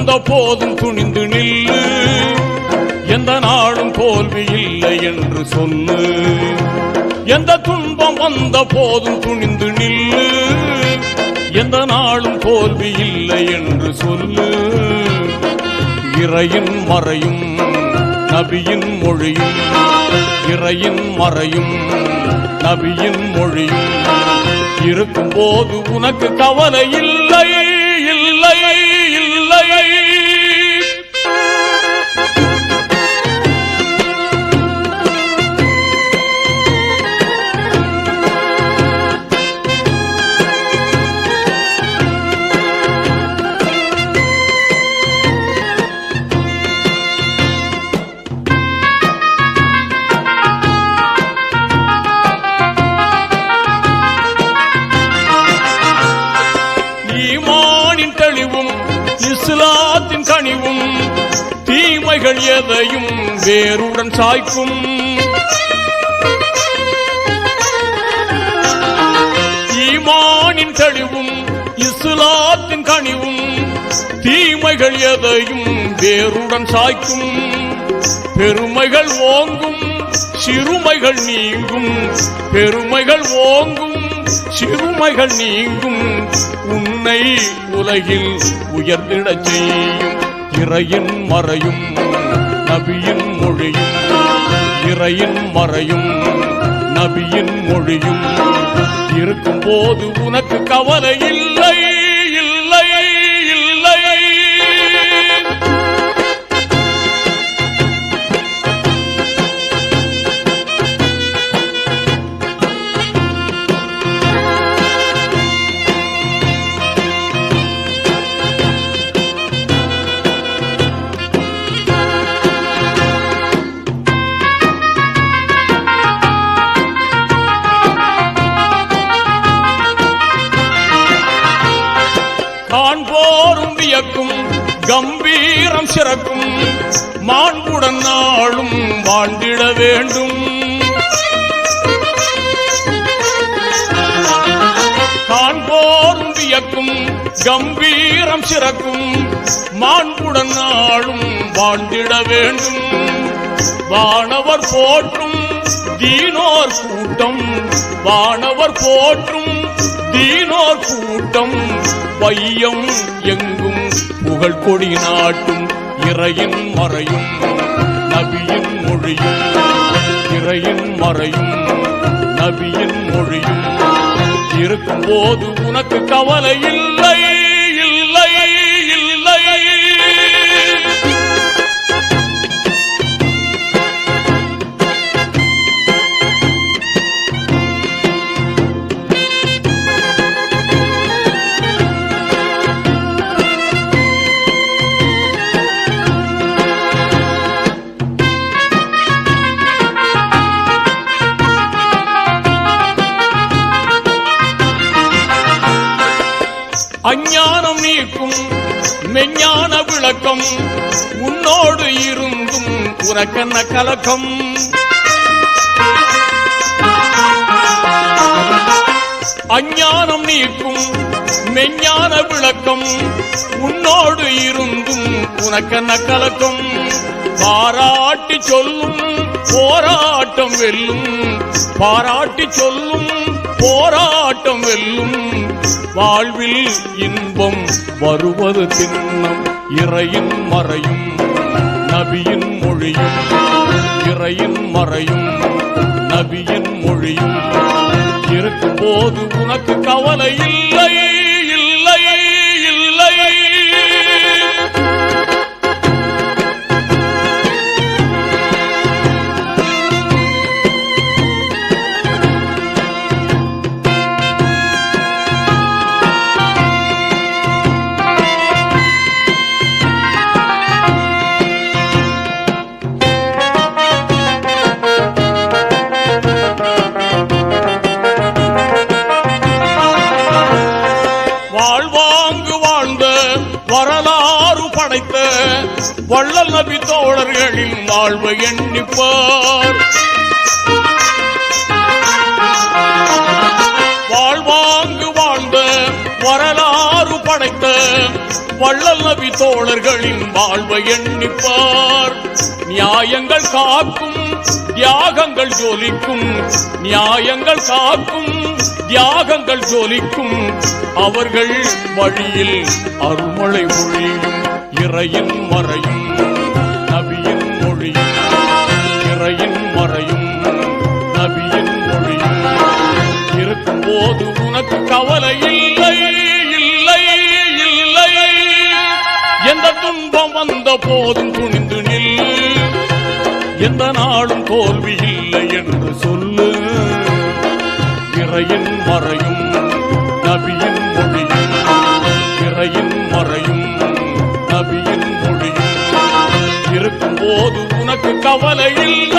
வந்த போதும் துணிந்து நில்லு, எந்த நாளும் தோல்வி இல்லை என்று சொல்லு. எந்த துன்பம் வந்த போதும் துணிந்து நில்லு, எந்த நாளும் தோல்வி இல்லை என்று சொல்லு. இறையின் மறையும் நபியின் மொழியும், இறையின் மறையும் நபியின் மொழியும் இருக்கும் போது உனக்கு கவலை இல்லை இல்லை இல்லை. இஸ்லாத்தின் கனிவும் தீமைகள் எதையும் வேருடன் சாய்க்கும். ஈமானின் தெளிவும் இஸ்லாத்தின் கனிவும் தீமைகள் எதையும் வேருடன் சாய்க்கும். பெருமைகள் ஓங்கும் சிறுமைகள் நீங்கும், பெருமைகள் ஓங்கும் சிறுமைகள் நீங்கும். உன்னை உலகில் உயர்ந்திடச் செய்யும் இறையின் மறையும் நபியின் மொழியும், இறையின் மறையும் நபியின் மொழியும் இருக்கும் போது உனக்கு கவலை இல்லை இல்லை இல்லை. காண்போரும் வியக்கும் கம்பீரம் சிறக்கும், மாண்புடன் நாளும் வாழ்ந்திட வேண்டும். காண்போரும் வியக்கும் கம்பீரம் சிறக்கும், மாண்புடன் நாளும் வாழ்ந்திட வேண்டும். வானவர் போற்றும் தீனோர் கூட்டம், வானவர் போற்றும் தீனோர் கூட்டம் வையம் எங்கும் புகழ் கொடி நாட்டும். இறையின் மறையும் நபியின் மொழியும், இறையின் மறையும் நபியின் மொழியும் இருக்கும் போது உனக்கு கவலை இல்லை இல்லை இல்லை. அஞ்ஞானம் நீக்கும் மெஞ்ஞான விளக்கம், உன்னோடு இருந்தும் உனக்கென்ன கலக்கம். அஞ்ஞானம் நீக்கும் மெஞ்ஞான விளக்கம், உன்னோடு இருந்தும் உனக்கென்ன கலக்கம். பாராட்டி சொல்லும் போராட்டம் வெல்லும், பாராட்டி சொல்லும் போராட்டம் வெல்லும். வாழ்வில் இன்பம் வருவது திண்ணம். இறையின் மறையும் நபியின் மொழியும், இறையின் மறையும் நபியின் மொழியும் இருக்கும் போது உனக்கு கவலை இல்லை இல்லை இல்லை. வள்ளல் நபி தோழர்களின் வாழ்வை எண்ணிப்பார். வாழ்வாங்கு வாழ்ந்த வரலாறு படைத்த வள்ளல் நபி தோழர்களின் வாழ்வை எண்ணிப்பார். நியாயங்கள் காக்கும் தியாகங்கள் ஜொலிக்கும், நியாயங்கள் காக்கும் தியாகங்கள் ஜொலிக்கும். அவர்கள் வழியில் அருள்மழை பொழியும். இறையின் மறையும் நபியின் மொழியும், இறையின் மறையும் நபியின் மொழியும். இருக்கும் போது உனக்கு கவலை இல்லை இல்லை இல்லை. எந்த துன்பம் வந்த போதும் துணிந்து நில். எந்த நாளும் தோல்வி இல்லை என்று சொல்லு. இறையின் மறையும் நபியின் மொழியும், இறையின் மறையும் நபியின் மொழியும். இருக்கும் போது உனக்கு கவலை இல்லை.